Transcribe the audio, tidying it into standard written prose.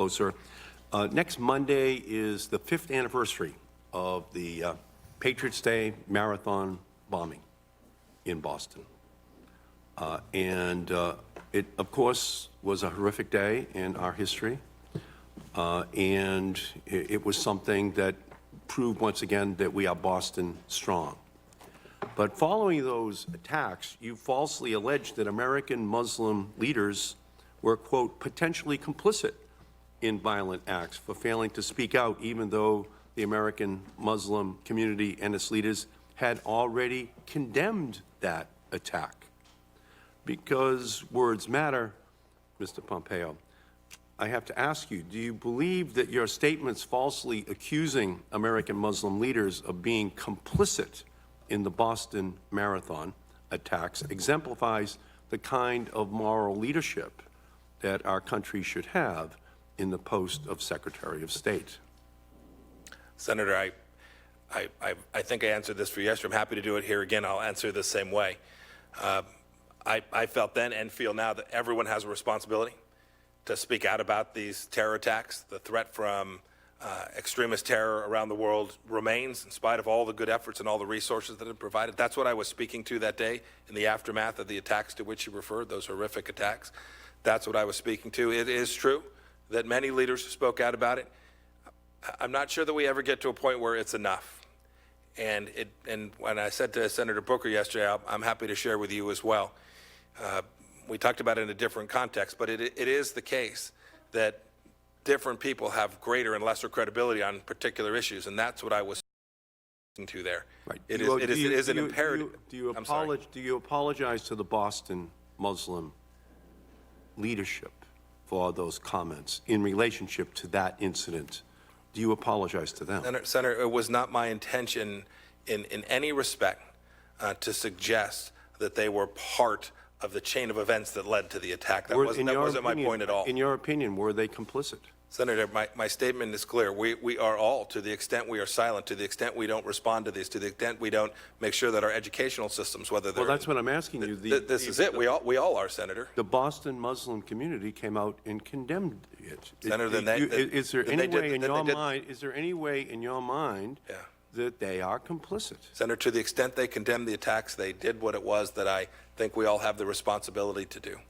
Closer. Next Monday is the 5th anniversary of the Patriots' Day marathon bombing in Boston. It, of course, was a horrific day in our history. And it was something that proved once again that we are Boston strong. But following those attacks, you falsely alleged that American Muslim leaders were, quote, potentially complicit in violent acts for failing to speak out, even though the American Muslim community and its leaders had already condemned that attack. Because words matter, Mr. Pompeo, I have to ask you, do you believe that your statements falsely accusing American Muslim leaders of being complicit in the Boston Marathon attacks exemplifies the kind of moral leadership that our country should have in the post of Secretary of State? Senator, I think I answered this for you yesterday. I'm happy to do it here again. I'll answer the same way. I felt then and feel now that everyone has a responsibility to speak out about these terror attacks. The threat from extremist terror around the world remains in spite of all the good efforts and all the resources that have been provided. That's what I was speaking to that day in the aftermath of the attacks to which you referred, those horrific attacks. That's what I was speaking to. It is true that many leaders spoke out about it. I'm not sure that we ever get to a point where it's enough. And when I said to Senator Booker yesterday, I'm happy to share with you as well. We talked about it in a different context, but it is the case that different people have greater and lesser credibility on particular issues, and that's what I was speaking to there. Right. It is an imperative. Do you apologize to the Boston Muslim leadership for those comments in relationship to that incident? Do you apologize to them? Senator, it was not my intention in any respect to suggest that they were part of the chain of events that led to the attack. That wasn't my point at all. In your opinion, were they complicit? Senator, my statement is clear. We are all, to the extent we are silent, to the extent we don't respond to these, to the extent we don't make sure that our educational systems, whether they're... Well, that's what I'm asking you. This is it. We all are, Senator. The Boston Muslim community came out and condemned it. Senator, is there any way in your mind that they are complicit? Senator, to the extent they condemned the attacks, they did what it was that I think we all have the responsibility to do.